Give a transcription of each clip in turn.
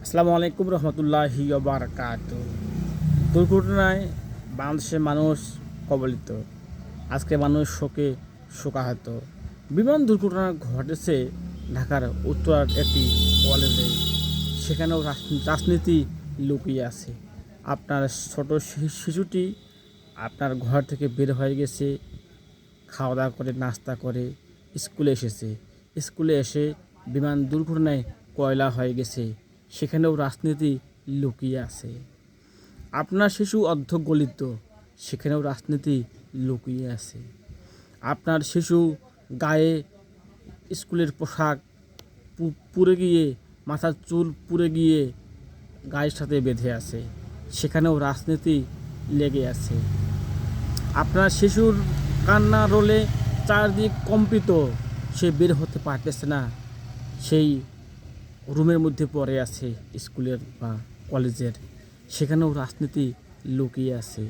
আসসালামু আলাইকুম রহমতুল্লাহি ওয়া বারাকাতুহু। দুর্ঘটনায় বাংলাদেশের মানুষ কবলিত। আজকে মানুষ শোকে শোকাহত। বিমান দুর্ঘটনা ঘটেছে ঢাকার উত্তরার একটি কলেজে। সেখানেও রাজনীতি লুকিয়ে আছে। আপনার ছোট শিশুটি আপনার ঘর থেকে বের হয়ে গেছে, খাওয়া দাওয়া করে নাস্তা করে স্কুলে এসেছে। স্কুলে এসে বিমান দুর্ঘটনায় কয়লা হয়ে গেছে, সেখানেও রাজনীতি লুকিয়ে আছে। আপনার শিশু অর্ধগলিত, সেখানেও রাজনীতি লুকিয়ে আছে। আপনার শিশু গায়ে স্কুলের পোশাক পুড়ে গিয়ে, মাথার চুল পুড়ে গিয়ে গায়ের সাথে বেঁধে আছে, সেখানেও রাজনীতি লেগে আছে। আপনার শিশুর কান্না রোলে চারদিক কম্পিত, সে বের হতে পারতেছে না, সেই রুমের মধ্যে পড়ে আছে স্কুলের বা কলেজের, সেখানেও রাজনীতি লুকিয়ে আছে।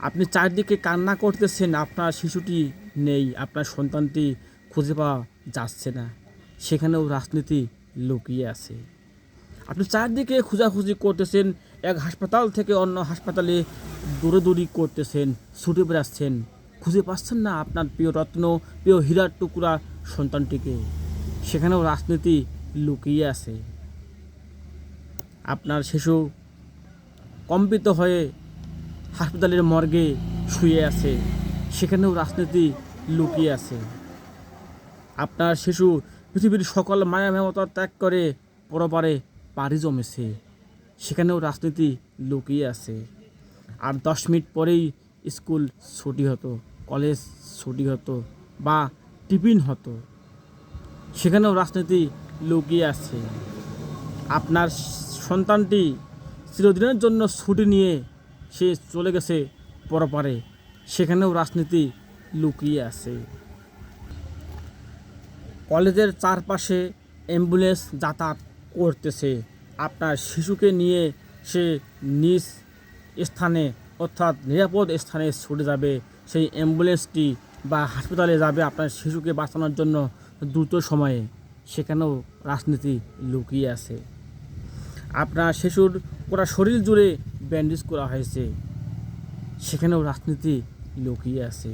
আপনি চারদিকে কান্না করতেছেন, আপনার শিশুটি নেই, আপনার সন্তানটি খুঁজে পাওয়া যাচ্ছে না, সেখানেও রাজনীতি লুকিয়ে আছে। আপনি চারদিকে খোঁজাখুঁজি করতেছেন, এক হাসপাতাল থেকে অন্য হাসপাতালে দৌড়াদৌড়ি করতেছেন, ছুটে বেড়াচ্ছেন, খুঁজে পাচ্ছেন না আপনার প্রিয় রত্ন, প্রিয় হীরার টুকরা সন্তানটিকে, সেখানেও রাজনীতি লুকিয়ে আছে। আপনার শিশু কম্পিত হয়ে হাসপাতালের মর্গে শুয়ে আছে, সেখানেও রাজনীতি লুকিয়ে আছে। আপনার শিশু পৃথিবীর সকল মায়া মমতা ত্যাগ করে পরপারে পাড়ি জমেছে, সেখানেও রাজনীতি লুকিয়ে আছে। আর 10 মিনিট পরেই স্কুল ছুটি হতো, কলেজ ছুটি হতো বা টিফিন হতো, সেখানেও রাজনীতি লুকিয়ে আছে। আপনার সন্তানটি চিরদিনের জন্য ছুটি নিয়ে সে চলে গেছে পরপারে, সেখানেও রাজনীতি লুকিয়ে আছে। কলেজের চারপাশে অ্যাম্বুলেন্স যাতায়াত করতেছে, আপনার শিশুকে নিয়ে সে নিজ স্থানে অর্থাৎ নিরাপদ স্থানে ছুটে যাবে, সেই অ্যাম্বুলেন্সটি বা হাসপাতালে যাবে আপনার শিশুকে বাঁচানোর জন্য দ্রুত সময়ে, সেখানেও রাজনীতি লুকিয়ে আছে। আপনার শিশুর পুরো শরীর জুড়ে ব্যান্ডেজ করা হয়েছে, সেখানেও রাজনীতি লুকিয়ে আছে।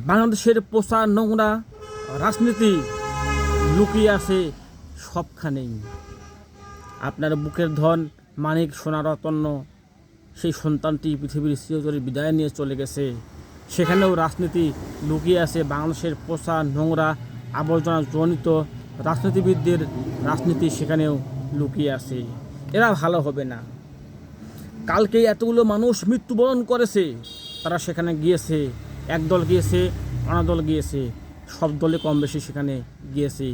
বাংলাদেশের পোষা নোংরা রাজনীতি লুকিয়ে আছে সবখানেই। আপনার বুকের ধন মানিক সোনা রতন্য, সেই সন্তানটি পৃথিবীর চিরতরে বিদায় নিয়ে চলে গেছে, সেখানেও রাজনীতি লুকিয়ে আছে। বাংলাদেশের পোষা নোংরা আবর্জনা জনিত রাজনীতিবিদদের রাজনীতি সেখানেও লুকিয়ে আছে। এরা ভালো হবে না। কালকে এতগুলো মানুষ মৃত্যুবরণ করেছে, তারা সেখানে গিয়েছে, একদল গিয়েছে, অনাদল গিয়েছে, সব দলে কম বেশি সেখানে গিয়েছে।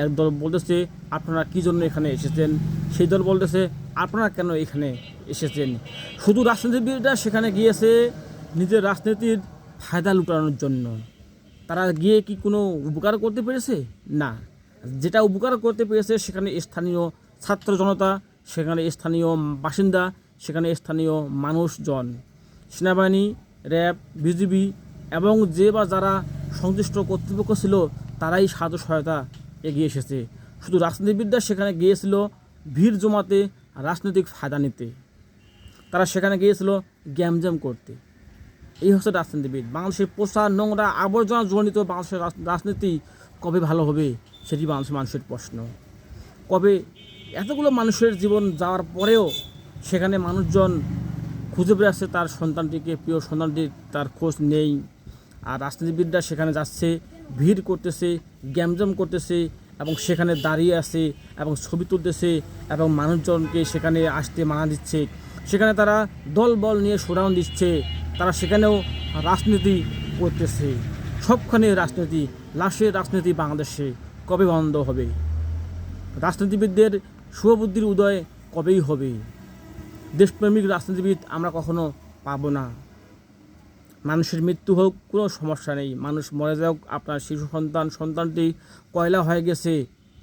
একদল বলতেছে আপনারা কী জন্য এখানে এসেছেন, সেই দল বলতেছে আপনারা কেন এখানে এসেছেন। শুধু রাজনীতিবিদরা সেখানে গিয়েছে নিজের রাজনীতির ফায়দা লুটানোর জন্য। তারা গিয়ে কি কোনো উপকার করতে পেরেছে? না। যেটা উপকার করতে পেরেছে সেখানে স্থানীয় ছাত্র জনতা, সেখানে স্থানীয় বাসিন্দা, সেখানে স্থানীয় মানুষজন, সেনাবাহিনী, র্যাব, বিজিবি এবং যে বা যারা সংশ্লিষ্ট কর্তৃপক্ষ ছিল, তারাই সাহায্য সহায়তা এগিয়ে এসেছে। শুধু রাজনীতিবিদরা সেখানে গিয়েছিল ভিড় জমাতে, রাজনৈতিক ফায়দা নিতে। তারা সেখানে গিয়েছিল গ্যামজাম করতে। এই হচ্ছে রাজনীতিবিদ। বাংলাদেশের পোষা নোংরা আবর্জনা জনিত বাংলাদেশের রাজনীতি কবে ভালো হবে, সেটি বাংলাদেশের মানুষের প্রশ্ন। কবে এতগুলো মানুষের জীবন যাওয়ার পরেও সেখানে মানুষজন খুঁজে বেড়াচ্ছে তার সন্তানটিকে, প্রিয় সন্তানটির তার খোঁজ নেই। আর রাজনীতিবিদরা সেখানে যাচ্ছে, ভিড় করতেছে, গ্যামজাম করতেছে এবং সেখানে দাঁড়িয়ে আছে এবং ছবি তুলতেছে এবং মানুষজনকে সেখানে আসতে মানা দিচ্ছে। সেখানে তারা দল বল নিয়ে শোডাউন দিচ্ছে, তারা সেখানেও রাজনীতি করতেছে। সবখানে রাজনীতি, লাশের রাজনীতি বাংলাদেশে কবে বন্ধ হবে? রাজনীতিবিদদের শুভবুদ্ধির উদয় কবেই হবে? দেশপ্রেমিক রাজনীতিবিদ আমরা কখনো পাবো না। মানুষের মৃত্যু হোক, কোনো সমস্যা নেই, মানুষ মরে যাক, আপনার শিশু সন্তানটি কয়লা হয়ে গেছে,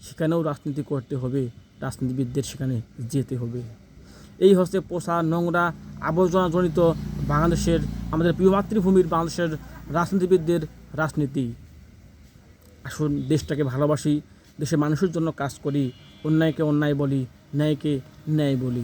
সেখানেও রাজনীতি করতে হবে, রাজনীতিবিদদের সেখানে যেতে হবে। এই হচ্ছে পোষা নোংরা আবর্জনাজনিত বাংলাদেশের, আমাদের প্রিয় মাতৃভূমির বাংলাদেশের রাজনীতিবিদদের রাজনীতি। আসুন দেশটাকে ভালোবাসি, দেশের মানুষের জন্য কাজ করি, অন্যায়কে অন্যায় বলি, ন্যায়কে ন্যায় বলি।